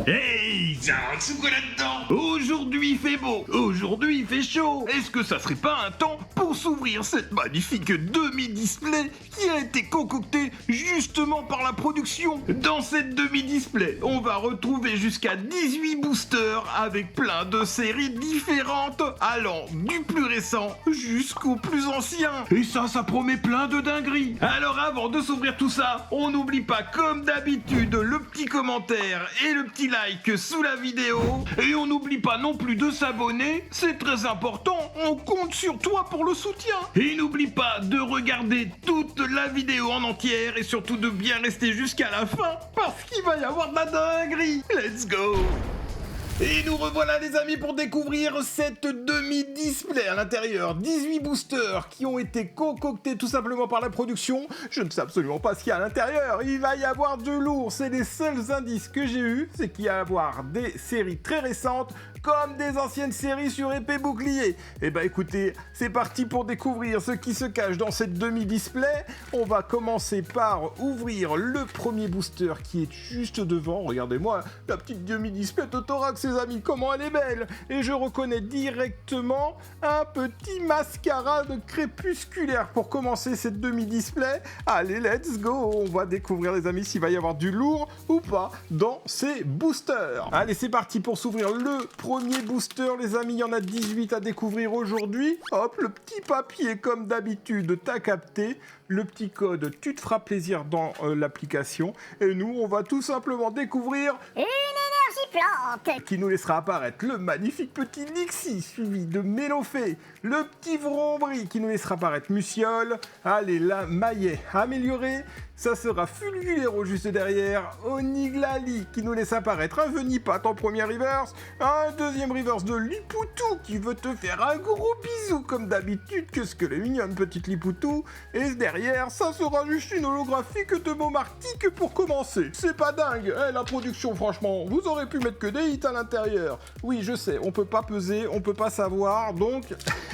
Hey, c'est quoi là-dedans? Aujourd'hui il fait beau, aujourd'hui il fait chaud. Est-ce que ça serait pas un temps pour s'ouvrir cette magnifique demi-display qui a été concoctée justement par la production? Dans cette demi-display, on va retrouver jusqu'à 18 boosters avec plein de séries différentes, allant du plus récent jusqu'au plus ancien. Et ça promet plein de dingueries. Alors avant de s'ouvrir tout ça, on n'oublie pas comme d'habitude le petit commentaire et le petit like sous la vidéo. Et on n'oublie pas non plus de s'abonner, c'est très important, on compte sur toi pour le soutien. Et n'oublie pas de regarder toute la vidéo en entière et surtout de bien rester jusqu'à la fin parce qu'il va y avoir de la dinguerie. Let's go! Et nous revoilà les amis pour découvrir cette demi-display à l'intérieur. 18 boosters qui ont été concoctés tout simplement par la production. Je ne sais absolument pas ce qu'il y a à l'intérieur. Il va y avoir de lourd. C'est les seuls indices que j'ai eus. C'est qu'il va y avoir des séries très récentes comme des anciennes séries sur épée bouclier. Et bah écoutez, c'est parti pour découvrir ce qui se cache dans cette demi-display. On va commencer par ouvrir le premier booster qui est juste devant. Regardez-moi la petite demi-display de Thorax, les amis, comment elle est belle. Et je reconnais directement un petit mascarade crépusculaire pour commencer cette demi-display. Allez, let's go. On va découvrir, les amis, s'il va y avoir du lourd ou pas dans ces boosters. Allez, c'est parti pour s'ouvrir le premier booster, les amis. Il y en a 18 à découvrir aujourd'hui. Hop, le petit papier comme d'habitude, t'as capté. Le petit code, tu te feras plaisir dans l'application. Et nous, on va tout simplement découvrir une énergie plante qui nous laissera apparaître le magnifique petit Nixie, suivi de Mélophée, le petit Vrombri qui nous laissera apparaître Muciole. Allez, la Maillet améliorée, ça sera Fulgulero juste derrière, Oniglali qui nous laisse apparaître un Venipat en premier reverse, un deuxième reverse de Lipoutou qui veut te faire un gros bisou comme d'habitude, qu'est-ce que les mignonne petite Lipoutou, et derrière, ça sera juste une holographique de Beaumartic pour commencer. C'est pas dingue, la production franchement, vous aurez pu mettre que des hits à l'intérieur. Oui, je sais, on peut pas peser, on peut pas savoir, donc,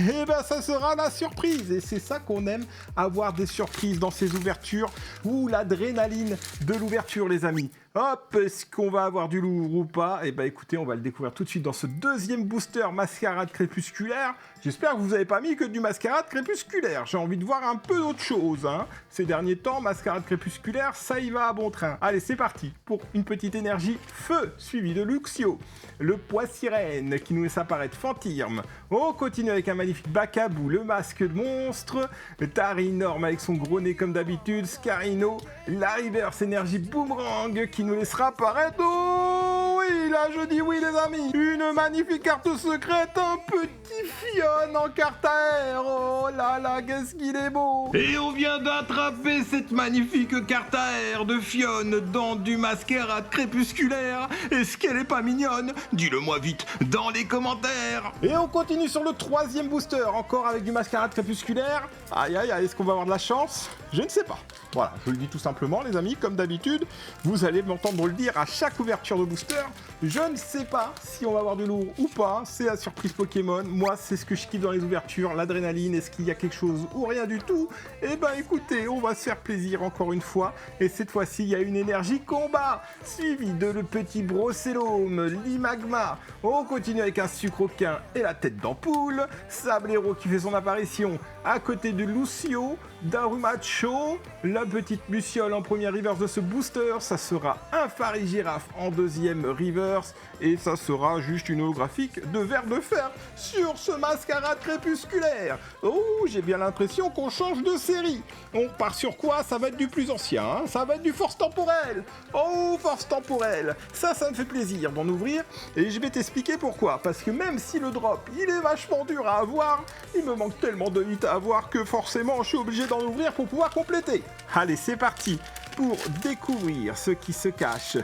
eh ben ça sera la surprise, et c'est ça qu'on aime, avoir des surprises dans ces ouvertures, ou l'adrénaline de l'ouverture, les amis. Hop, est-ce qu'on va avoir du lourd ou pas? Eh ben écoutez, on va le découvrir tout de suite dans ce deuxième booster mascarade crépusculaire. J'espère que vous n'avez pas mis que du mascarade crépusculaire. J'ai envie de voir un peu d'autre chose, hein. Ces derniers temps, mascarade crépusculaire, ça y va à bon train. Allez, c'est parti pour une petite énergie feu, suivi de Luxio. Le poids-sirène qui nous laisse apparaître Fantirme. On continue avec un magnifique Bacabou, le masque de monstre. Tarinorm avec son gros nez comme d'habitude. Scarino, la reverse énergie boomerang qui nous laissera apparaître. Oh oui, là je dis oui les amis. Une magnifique carte secrète, un petit Fion en carte à air. Oh là là, qu'est-ce qu'il est beau. Et on vient d'attraper cette magnifique carte à air de Fion dans du mascarade crépusculaire. Est-ce qu'elle est pas mignonne? Dis-le-moi vite dans les commentaires. Et on continue sur le troisième booster, encore avec du mascarade crépusculaire. Aïe aïe aïe, est-ce qu'on va avoir de la chance? Je ne sais pas. Voilà, je vous le dis tout simplement les amis, comme d'habitude, vous allez m'entendre le dire à chaque ouverture de booster. Je ne sais pas si on va avoir du lourd ou pas, c'est la surprise Pokémon. Moi, c'est ce que je kiffe dans les ouvertures, l'adrénaline, est-ce qu'il y a quelque chose ou rien du tout? Eh ben écoutez, on va se faire plaisir encore une fois. Et cette fois-ci, il y a une énergie combat, suivi de le petit Brossélome, l'Imagma. On continue avec un Sucroquin et la tête d'ampoule. Sablero qui fait son apparition à côté de Lucio, Darumacho, la petite Muciole en première reverse de ce booster, ça sera un Farigiraffe en deuxième reverse, et ça sera juste une holographique de verre de fer sur ce mascarade crépusculaire. Oh, j'ai bien l'impression qu'on change de série. On part sur quoi? Ça va être du plus ancien, hein, ça va être du force temporelle. Oh, force temporelle, ça me fait plaisir d'en ouvrir, et je vais t'expliquer pourquoi. Parce que même si le drop, il est vachement dur à avoir, il me manque tellement de hits à avoir que forcément je suis obligé d'en ouvrir pour pouvoir compléter. Allez, c'est parti pour découvrir ce qui se cache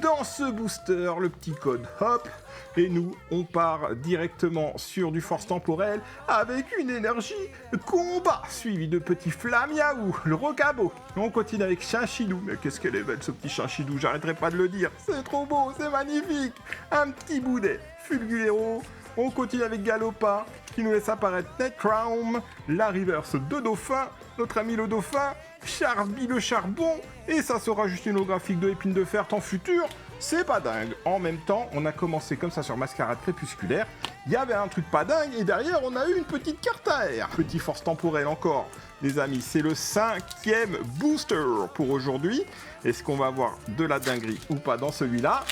dans ce booster, le petit code hop. Et nous, on part directement sur du force temporel avec une énergie combat, suivi de petit Flamiaou, le Rocabo. On continue avec Chinchidou. Mais qu'est-ce qu'elle est belle, ce petit Chinchidou, j'arrêterai pas de le dire. C'est trop beau, c'est magnifique. Un petit boudet, Fulgulero. On continue avec Galopa, qui nous laisse apparaître Netcrown, la reverse de Dauphin, notre ami le dauphin, Charby le charbon, et ça sera juste une holographique de épine de fer en futur. C'est pas dingue. En même temps, on a commencé comme ça sur Mascarade Crépusculaire. Il y avait un truc pas dingue, et derrière, on a eu une petite carte à air. Petit force temporelle encore, les amis. C'est le 5e booster pour aujourd'hui. Est-ce qu'on va avoir de la dinguerie ou pas dans celui-là?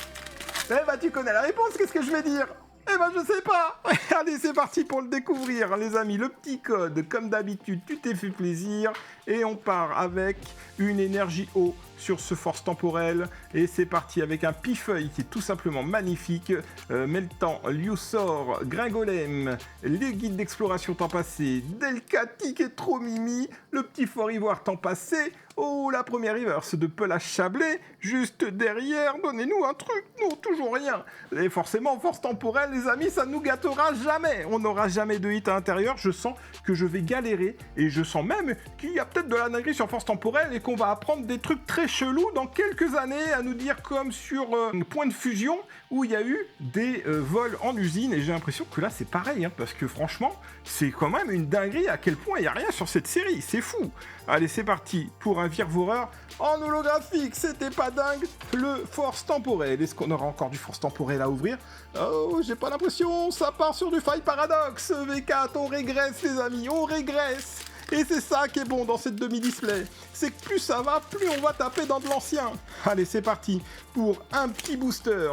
Eh bah, tu connais la réponse, qu'est-ce que je vais dire? Eh ben je sais pas. Allez, c'est parti pour le découvrir, les amis. Le petit code, comme d'habitude, tu t'es fait plaisir. Et on part avec une énergie eau sur ce force temporelle. Et c'est parti avec un pifeuille qui est tout simplement magnifique. Meltan, Liusor, Gringolem, les guides d'exploration temps passé, Delcati qui est trop mimi, le petit fort ivoire temps passé. Oh, la première reverse de Pelage Chablé, juste derrière, donnez-nous un truc, non, toujours rien. Et forcément, force temporelle, les amis, ça nous gâtera jamais. On n'aura jamais de hit à l'intérieur, je sens que je vais galérer, et je sens même qu'il y a peut-être de la dinguerie sur force temporelle, et qu'on va apprendre des trucs très chelous dans quelques années, à nous dire comme sur Point de Fusion, où il y a eu des vols en usine, et j'ai l'impression que là, c'est pareil, hein, parce que franchement, c'est quand même une dinguerie à quel point il n'y a rien sur cette série, c'est fou. Allez, c'est parti pour un virevoleur en holographique, c'était pas dingue, le force temporel. Est-ce qu'on aura encore du force temporel à ouvrir? Oh, j'ai pas l'impression, ça part sur du faille paradoxe. V4, on régresse les amis, on régresse. Et c'est ça qui est bon dans cette demi-display, c'est que plus ça va, plus on va taper dans de l'ancien. Allez, c'est parti pour un petit booster,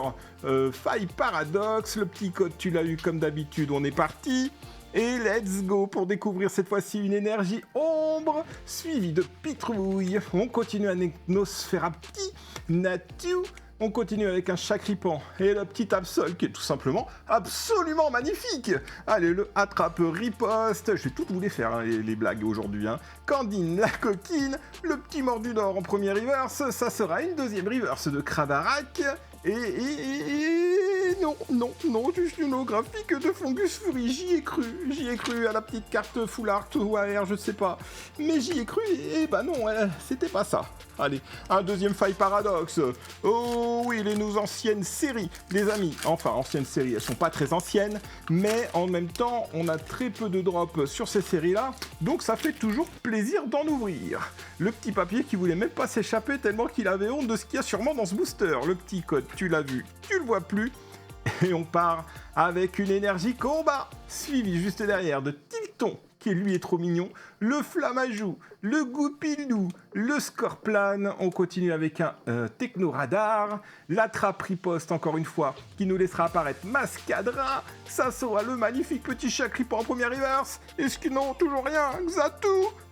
faille paradoxe, le petit code tu l'as eu comme d'habitude, on est parti. Et let's go pour découvrir cette fois-ci une énergie ombre, suivie de pitrouille. On continue avec Nosferapti, Natu. On continue avec un Chacripan et le petit Absol qui est tout simplement absolument magnifique. Allez, le attrape riposte. Je vais tout vous les faire, hein, les blagues aujourd'hui. Hein. Candine la coquine, le petit mordu d'or en première reverse. Ça sera une deuxième reverse de Crabarac. Et non, juste une holographique de Fungus Fury, j'y ai cru à la petite carte full art ou AR, je sais pas, mais j'y ai cru et bah non, c'était pas ça. Allez, un deuxième faille paradoxe. Oh oui, nos anciennes séries, les amis, enfin anciennes séries, elles sont pas très anciennes, mais en même temps, on a très peu de drops sur ces séries-là, donc ça fait toujours plaisir d'en ouvrir. Le petit papier qui voulait même pas s'échapper tellement qu'il avait honte de ce qu'il y a sûrement dans ce booster. Le petit code, tu l'as vu, tu le vois plus. Et on part avec une énergie combat, suivi juste derrière de Tilton, qui lui est trop mignon, le Flamajou, le Goupilou, le Scorplan. On continue avec un Technoradar, l'attrape riposte encore une fois, qui nous laissera apparaître Mascadra. Ça sera le magnifique petit Chacripan en première reverse. Est-ce que non, toujours rien, Xatu.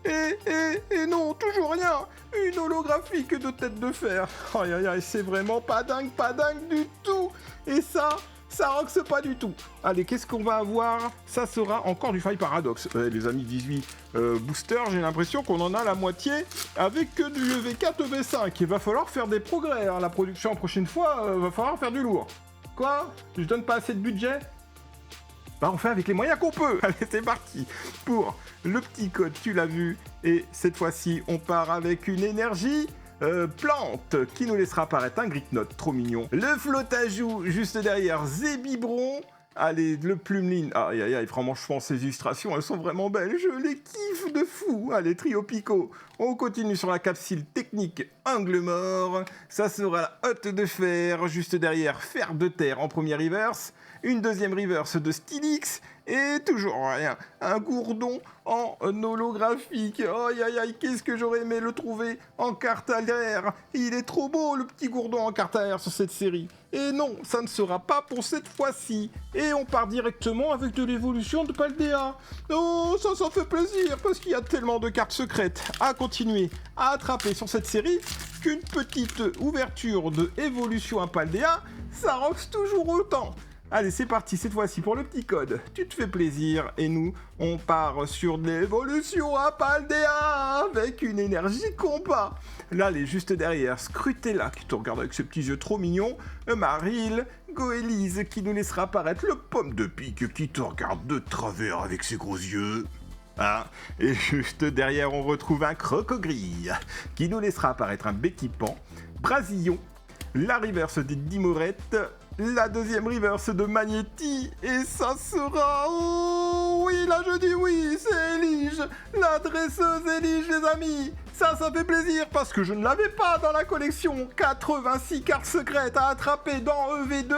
Et non, toujours rien. Une holographique de tête de fer. Aïe aïe aïe, c'est vraiment pas dingue du tout. Et ça roxe pas du tout. Allez, qu'est-ce qu'on va avoir? Ça sera encore du faille paradoxe. Les amis 18 boosters, j'ai l'impression qu'on en a la moitié avec que du V4 V5. Il va falloir faire des progrès. Hein. La production la prochaine fois, va falloir faire du lourd. Quoi? Je donne pas assez de budget? Bah on fait avec les moyens qu'on peut. Allez, c'est parti pour le petit code, tu l'as vu. Et cette fois-ci, on part avec une énergie plante qui nous laissera apparaître un Gricknote, trop mignon. Le Flotajou juste derrière, Zébibron. Allez, le Plumeline. Aïe aïe aïe, franchement, ces illustrations, elles sont vraiment belles. Je les kiffe de fou. Allez, Trio Pico. On continue sur la capsule technique Angle Mort. Ça sera la Hotte de Fer. Juste derrière, Fer de Terre en première reverse. Une deuxième reverse de Stylix. Et toujours rien. Un gourdon en holographique. Aïe aïe aïe, qu'est-ce que j'aurais aimé le trouver en carte à l'air. Il est trop beau, le petit gourdon en carte à l'air sur cette série. Et non, ça ne sera pas pour cette fois-ci. Et on part directement avec de l'évolution de Paldea. Oh, ça fait plaisir, parce qu'il y a tellement de cartes secrètes à continuer à attraper sur cette série qu'une petite ouverture de évolution à Paldea, ça roxe toujours autant. Allez, c'est parti cette fois-ci pour le petit code. Tu te fais plaisir et nous, on part sur de l'évolution à Paldea avec une énergie combat. Là, elle est juste derrière. Scrutella qui te regarde avec ses petits yeux trop mignons. Maril, Goélise qui nous laissera apparaître le Pomme de Pique qui te regarde de travers avec ses gros yeux. Ah, et juste derrière, on retrouve un Crocogrille qui nous laissera apparaître un Béquipan, Brasillon, la reverse des Dimorette, la deuxième reverse de Magnéti, et ça sera... Oh oui, là je dis oui, c'est Elige, la dresseuse Elige, les amis. Ça fait plaisir parce que je ne l'avais pas dans la collection. 86 cartes secrètes à attraper dans EV2.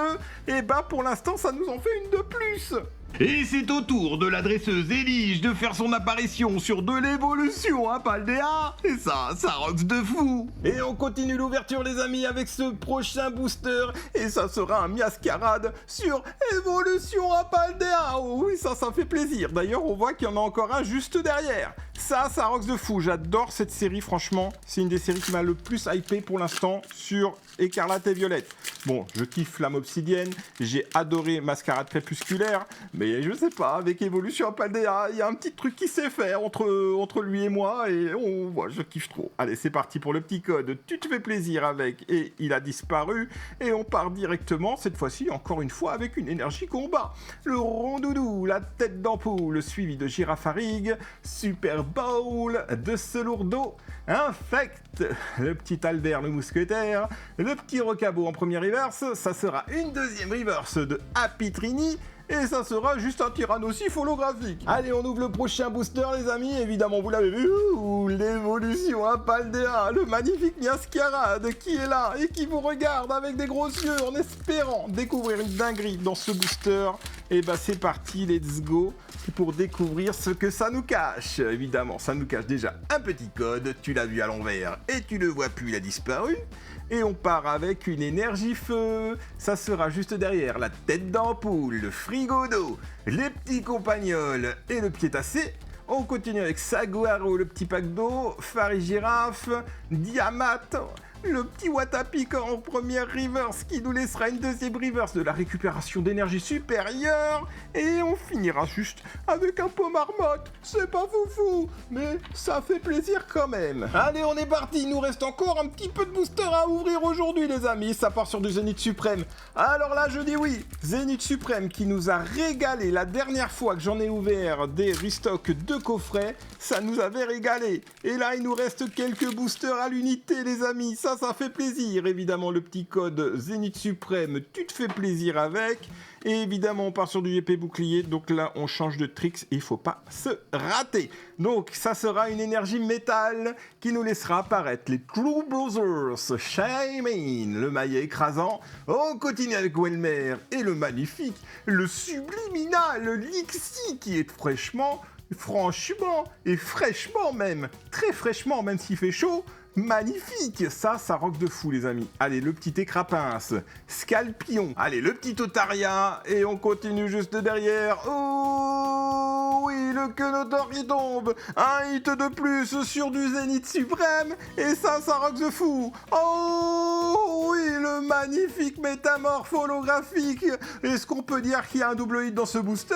Et bah pour l'instant, ça nous en fait une de plus. Et c'est au tour de la dresseuse Elige de faire son apparition sur de l'évolution à Paldea. Et ça roxe de fou. Et on continue l'ouverture les amis avec ce prochain booster. Et ça sera un Miascarade sur évolution à Paldea. Oh oui, ça fait plaisir. D'ailleurs, on voit qu'il y en a encore un juste derrière. Ça roxe de fou. J'adore cette série, franchement. C'est une des séries qui m'a le plus hypé pour l'instant sur Écarlate et Violette. Bon, je kiffe Flamme Obsidienne. J'ai adoré Mascarade Crépusculaire. Mais je sais pas, avec Évolution à Paldea, il y a un petit truc qui s'est fait entre lui et moi. Et je kiffe trop. Allez, c'est parti pour le petit code. Tu te fais plaisir avec. Et il a disparu. Et on part directement, cette fois-ci, encore une fois, avec une énergie combat. Le Rondoudou, la tête d'ampoule, suivi de Girafarig. Super Bowl de Celourdeau, Infect, le petit Albert le mousquetaire, le petit Rocabo en première reverse, ça sera une deuxième reverse de Apitrini, et ça sera juste un Tyrannosif holographique. Allez, on ouvre le prochain booster, les amis. Évidemment, vous l'avez vu, l'évolution à Paldea, le magnifique Miascarade qui est là et qui vous regarde avec des gros yeux en espérant découvrir une dinguerie dans ce booster. Et bah c'est parti, let's go pour découvrir ce que ça nous cache. Évidemment, ça nous cache déjà un petit code, tu l'as vu à l'envers et tu le vois plus, il a disparu. Et on part avec une énergie feu. Ça sera juste derrière la tête d'ampoule, le frigo d'eau, les petits compagnols et le piétassé. On continue avec Saguaro, le petit pack d'eau, Farigiraffe, Diamat, le petit Watapik en première reverse qui nous laissera une deuxième reverse de la récupération d'énergie supérieure. Et on finira juste avec un pot marmotte. C'est pas foufou, mais ça fait plaisir quand même. Allez, on est parti. Il nous reste encore un petit peu de booster à ouvrir aujourd'hui, les amis. Ça part sur du Zénith Suprême. Alors là, je dis oui. Zénith Suprême qui nous a régalé la dernière fois que j'en ai ouvert des restocks de coffrets. Ça nous avait régalé. Et là, il nous reste quelques boosters à l'unité, les amis. Ça fait plaisir. Évidemment, le petit code Zénith Suprême, tu te fais plaisir avec. Et évidemment, on part sur du épée bouclier. Donc là, on change de tricks. Il faut pas se rater. Donc, ça sera une énergie métal qui nous laissera apparaître les True Brothers, Shaymin, le maillet écrasant. On continue avec Welmer et le magnifique, le subliminal Lixie qui est franchement, même, très fraîchement, même s'il fait chaud, magnifique. Ça rock de fou, les amis. Allez, le petit Écrapince, Scalpion, allez, le petit Otaria, et on continue juste derrière. Oh oui, le Quenotor qui tombe, un hit de plus sur du Zénith Suprême, et ça rock de fou. Oh oui, le magnifique métamorphe holographique. Est-ce qu'on peut dire qu'il y a un double hit dans ce booster?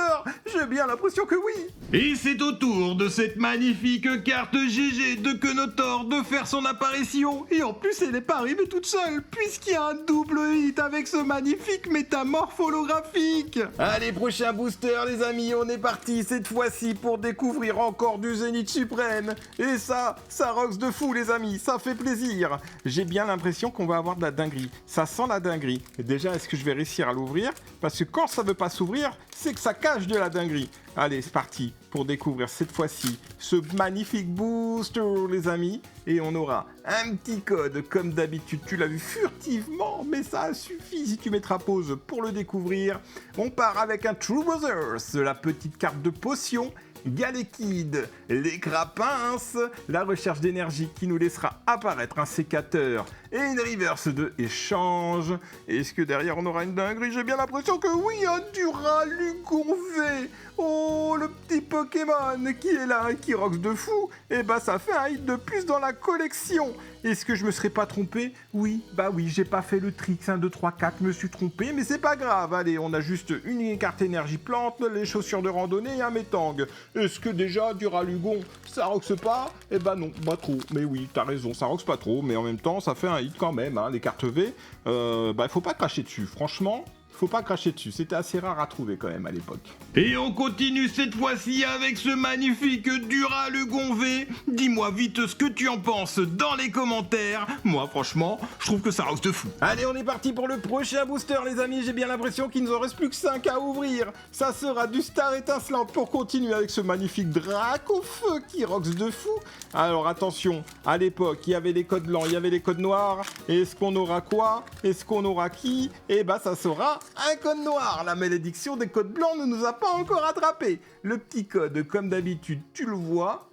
J'ai bien l'impression que oui. Et c'est au tour de cette magnifique carte GG de Quenotor de faire son apparition. Et en plus, elle n'est pas arrivée toute seule, puisqu'il y a un double hit avec ce magnifique métamorphe holographique. Allez, prochain booster, les amis, on est parti cette fois-ci pour découvrir encore du Zénith Suprême. Et ça rocks de fou, les amis, ça fait plaisir. J'ai bien l'impression qu'on va avoir de la dinguerie. Ça sent la dinguerie. Et déjà, est-ce que je vais réussir à l'ouvrir? Parce que quand ça veut pas s'ouvrir, c'est que ça cache de la dinguerie. Allez, c'est parti pour découvrir cette fois-ci ce magnifique booster, les amis. Et on aura un petit code, comme d'habitude. Tu l'as vu furtivement, mais ça suffit si tu mettras pause pour le découvrir. On part avec un True Brothers, la petite carte de potion. Galekid, les Crapinces, la recherche d'énergie qui nous laissera apparaître un sécateur et une reverse de échange. Est-ce que derrière on aura une dinguerie? J'ai bien l'impression que oui, un Duralugon V. Oh, le petit Pokémon qui est là, qui rocks de fou. Et bah ça fait un hit de plus dans la collection. Est-ce que je me serais pas trompé? Oui, bah oui, j'ai pas fait le trick 1, 2, 3, 4, me suis trompé, mais c'est pas grave. Allez, on a juste une carte énergie plante, les chaussures de randonnée et un métang. Est-ce que déjà, Duralugon, ça roxe pas? Eh bah non, pas trop. Mais oui, t'as raison, ça roxe pas trop, mais en même temps, ça fait un hit quand même, hein, les cartes V. Bah, faut pas cracher dessus. Franchement, faut pas cracher dessus, c'était assez rare à trouver quand même à l'époque. Et on continue cette fois-ci avec ce magnifique Duralugon V. Dis-moi vite ce que tu en penses dans les commentaires. Moi franchement, je trouve que ça rock de fou. Allez, on est parti pour le prochain booster les amis, j'ai bien l'impression qu'il nous en reste plus que 5 à ouvrir. Ça sera du Star étincelante pour continuer avec ce magnifique Dracofeu qui rocks de fou. Alors attention, à l'époque, il y avait les codes blancs, il y avait les codes noirs. Est-ce qu'on aura quoi? Est-ce qu'on aura qui? Eh ben ça sera un code noir. La malédiction des codes blancs ne nous a pas encore attrapés. Le petit code, comme d'habitude, tu le vois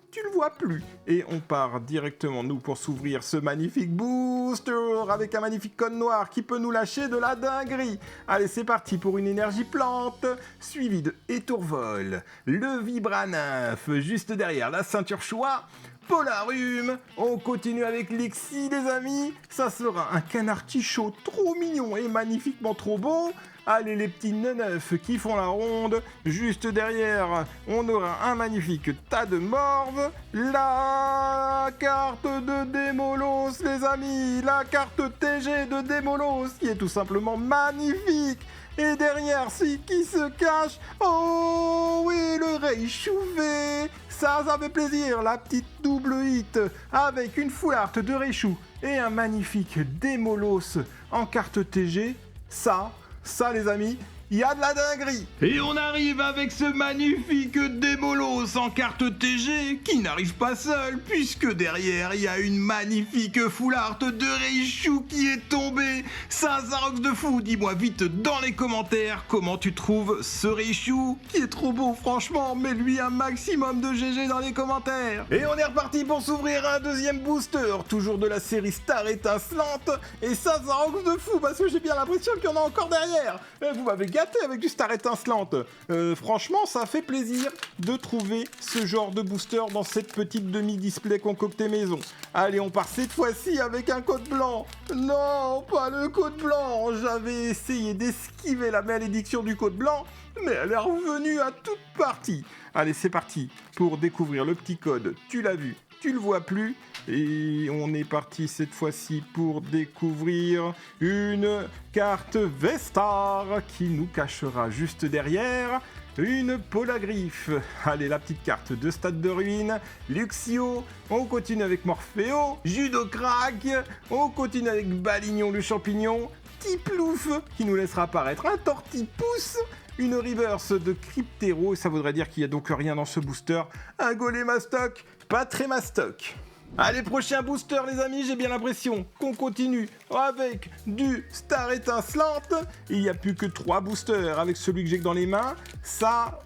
plus. Et on part directement, nous, pour s'ouvrir ce magnifique booster avec un magnifique code noir qui peut nous lâcher de la dinguerie. Allez, c'est parti pour une énergie plante, suivi de Étourvol, le Vibranymph, juste derrière la ceinture choix, Polarium. On continue avec Lexi, les amis. Ça sera un canard tichot trop mignon et magnifiquement trop beau. Allez, les petits neufs qui font la ronde. Juste derrière, on aura un magnifique tas de morves. La carte de Démolos, les amis. La carte TG de Démolos, qui est tout simplement magnifique. Et derrière, c'est qui se cache? Oh oui, le Raichu-V. Ça fait plaisir, la petite double hit avec une full art de Raichu et un magnifique Démolos en carte TG. Ça les amis, il y a de la dinguerie. Et on arrive avec ce magnifique Démolos en carte TG qui n'arrive pas seul puisque derrière il y a une magnifique full art de Raichu qui est tombée. Ça rock de fou. Dis-moi vite dans les commentaires comment tu trouves ce Raichu qui est trop beau franchement. Mets-lui un maximum de GG dans les commentaires. Et on est reparti pour s'ouvrir un deuxième booster, toujours de la série Star étincelante. Et ça rock de fou parce que j'ai bien l'impression qu'il y en a encore derrière. Vous m'avez gâté avec du Star étincelante. Franchement, ça fait plaisir de trouver ce genre de booster dans cette petite demi-display concoctée maison. Allez, on part cette fois-ci avec un code blanc. Non, pas le code blanc. J'avais essayé d'esquiver la malédiction du code blanc, mais elle est revenue à toute partie. Allez, c'est parti pour découvrir le petit code. Tu l'as vu, tu le vois plus. Et on est parti cette fois-ci pour découvrir une carte Vestar qui nous cachera juste derrière une Polagriffe. Allez, la petite carte de Stade de Ruine, Luxio, on continue avec Morpheo, Judocrack, on continue avec Balignon le champignon, Tiplouf qui nous laissera apparaître un Tortipousse, une reverse de Cryptero, ça voudrait dire qu'il n'y a donc rien dans ce booster, un Golémastoc, pas très mastoc. Allez, prochain booster les amis, j'ai bien l'impression qu'on continue avec du Star étincelante. Il n'y a plus que 3 boosters avec celui que j'ai dans les mains. Ça,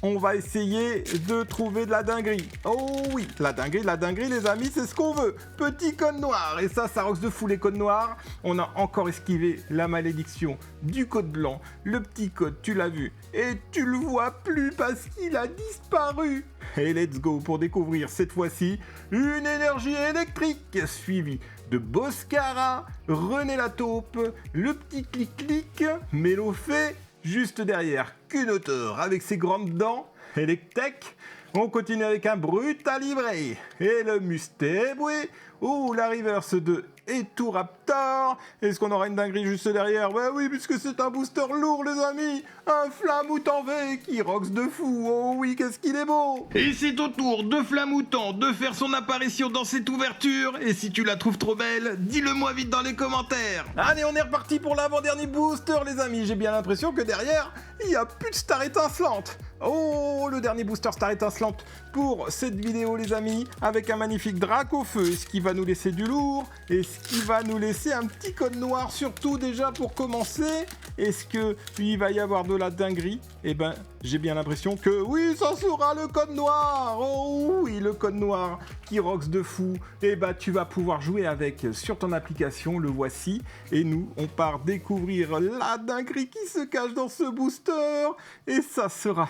on va essayer de trouver de la dinguerie. Oh oui, la dinguerie les amis, c'est ce qu'on veut. Petit code noir, et ça rocks de fou les codes noirs. On a encore esquivé la malédiction du code blanc. Le petit code, tu l'as vu, et tu le vois plus parce qu'il a disparu. Et let's go pour découvrir cette fois-ci une énergie électrique suivie de Boscara, René la taupe, le petit clic-clic, Mélofée, juste derrière Cunotor avec ses grandes dents, Electek. On continue avec un Brutalibré et le Mustéboué ou la reverse de Eturaptor. Est-ce qu'on aura une dinguerie juste derrière? Bah oui, puisque c'est un booster lourd les amis. Un Flamoutant V qui rocks de fou. Oh oui, qu'est-ce qu'il est beau. Et c'est au tour de Flamoutant de faire son apparition dans cette ouverture. Et si tu la trouves trop belle, dis-le-moi vite dans les commentaires. Allez, on est reparti pour l'avant-dernier booster les amis. J'ai bien l'impression que derrière, il n'y a plus de Star étincelante. Oh, le dernier booster Star étincelante pour cette vidéo les amis, avec un magnifique Dracofeu, ce qui va nous laisser du lourd, et ce qui va nous laisser un petit code noir surtout déjà pour commencer. Est-ce qu'il va y avoir de la dinguerie? Eh ben, j'ai bien l'impression que oui, ça sera le code noir. Oh oui, le code noir qui rocks de fou. Eh ben, tu vas pouvoir jouer avec sur ton application, le voici. Et nous, on part découvrir la dinguerie qui se cache dans ce booster. Et ça sera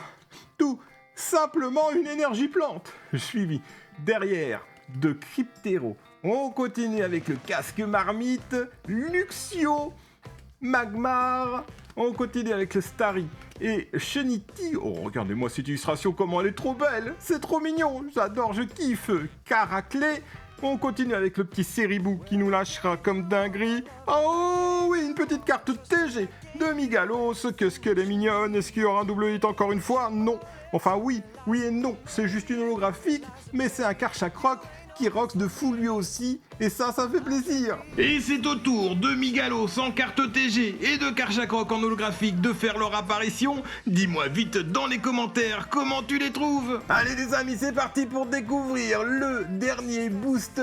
tout simplement une énergie plante, suivi derrière de Cryptero. On continue avec le casque marmite, Luxio, Magmar. On continue avec le Starry et Chenity. Oh, regardez-moi cette illustration, comment elle est trop belle. C'est trop mignon, j'adore, je kiffe. Caraclé. On continue avec le petit Séribou qui nous lâchera comme dinguerie. Oh oui, une petite carte TG de Migalos. Qu'est-ce qu'elle est mignonne. Est-ce qu'il y aura un double hit encore une fois? Non. Enfin oui et non. C'est juste une holographique, mais c'est un Karchakroc qui rocks de fou lui aussi, et ça fait plaisir. Et c'est au tour de Migalos en carte TG et de Karchakroc en holographique de faire leur apparition. Dis-moi vite dans les commentaires comment tu les trouves. Allez les amis, c'est parti pour découvrir le dernier booster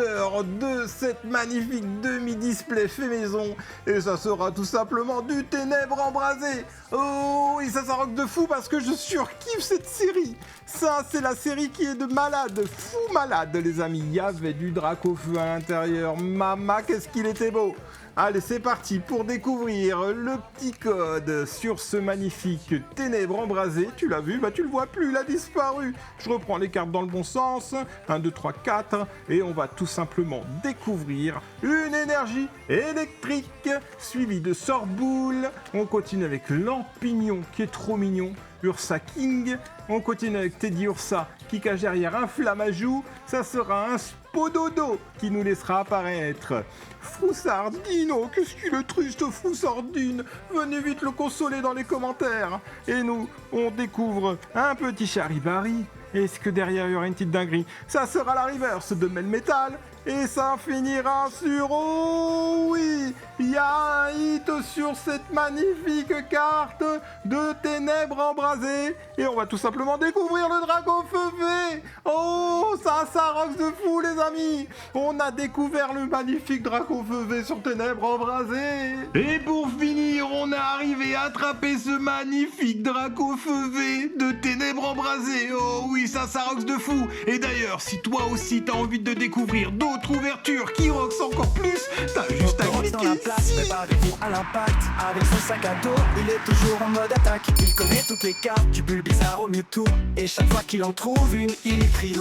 de cette magnifique demi-display fait maison, et ça sera tout simplement du Ténèbres Embrasé. Oh, et ça rock de fou parce que je surkiffe cette série. Ça, c'est la série qui est de malade, fou malade les amis. Il y avait du Dracofeu à l'intérieur. Mama, qu'est-ce qu'il était beau. Allez, c'est parti pour découvrir le petit code sur ce magnifique Ténèbres Embrasé. Tu l'as vu? Bah tu le vois plus, il a disparu. Je reprends les cartes dans le bon sens. 1, 2, 3, 4. Et on va tout simplement découvrir une énergie électrique suivie de Sorboule. On continue avec Lampignon qui est trop mignon. Ursa King. On continue avec Teddy Ursa qui cache derrière un Flamajou. Ça sera un Spododo qui nous laissera apparaître Froussardino. Qu'est-ce qu'il est triste, Froussardine. Venez vite le consoler dans les commentaires. Et nous, on découvre un petit Charibari. Est-ce que derrière il y aura une petite dinguerie? Ça sera la reverse de Melmetal. Et ça finira sur... Oh oui, il y a un hit sur cette magnifique carte de Ténèbres Embrasées. Et on va tout simplement découvrir le Dracofeu V. Oh, ça rock de fou les amis. On a découvert le magnifique Dracofeu V sur Ténèbres Embrasées. Et pour finir, on est arrivé à attraper ce magnifique Dracofeu V de Ténèbres Embrasées. Oh oui, ça rock de fou. Et d'ailleurs, si toi aussi t'as envie de découvrir d'autres ouvertures qui rockent encore plus, t'as juste à cliquer dans la place, ici. préparez-vous à l'impact. Avec son sac à dos, il est toujours en mode attaque. Il connaît toutes les cartes, du Bulbasaur au Mewtwo. Et chaque fois qu'il en trouve une, il crie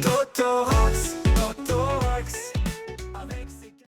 Totorox.